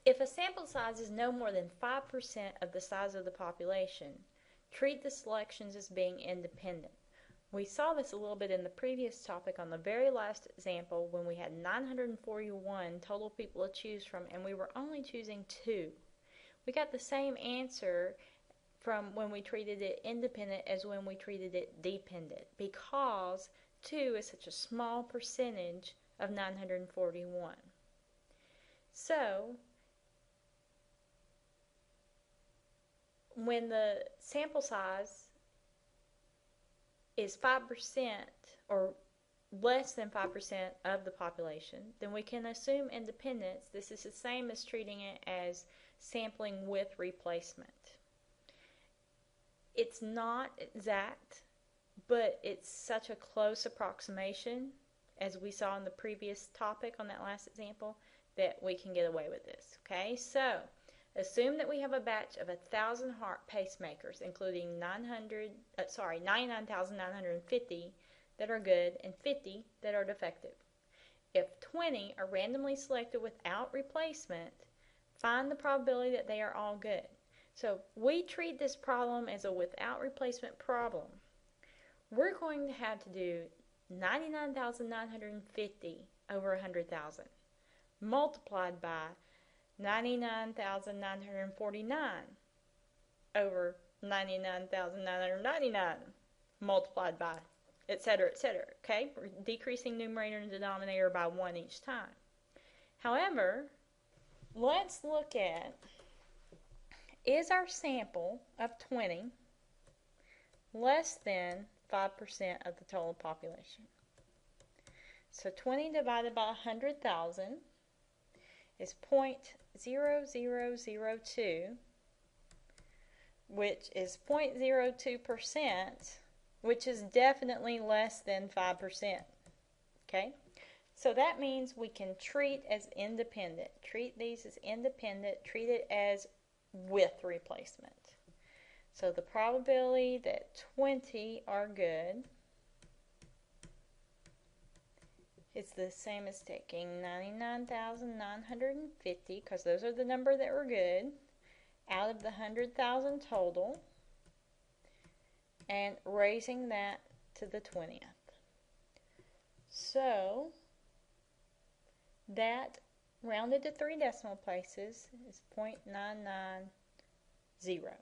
If a sample size is no more than 5% of the size of the population, treat the selections as being independent. We saw this a little bit in the previous topic on the very last example when we had 941 total people to choose from and we were only choosing 2. We got the same answer from when we treated it independent as when we treated it dependent, because 2 is such a small percentage of 941. So when the sample size is 5% or less than 5% of the population, then we can assume independence. This is the same as treating it as sampling with replacement. It's not exact, but it's such a close approximation, as we saw in the previous topic on that last example, that we can get away with this. Okay, so assume that we have a batch of 1,000 heart pacemakers, including 99,950 that are good and 50 that are defective. If 20 are randomly selected without replacement, find the probability that they are all good. So we treat this problem as a without replacement problem. We're going to have to do 99,950 over 100,000 multiplied by 99,949 over 99,999 multiplied by, etc., etc. Okay, we're decreasing numerator and denominator by 1 each time. However, let's look at, is our sample of 20 less than 5% of the total population? So 20 divided by 100,000 is 0.0002, which is 0.02%, which is definitely less than 5%. Okay? So that means we can treat as independent. Treat these as independent. Treat it as with replacement. So the probability that 20 are good is the same as taking 99,950, because those are the number that were good, out of the 100,000 total, and raising that to the 20th. So that, rounded to 3 decimal places, is 0.990.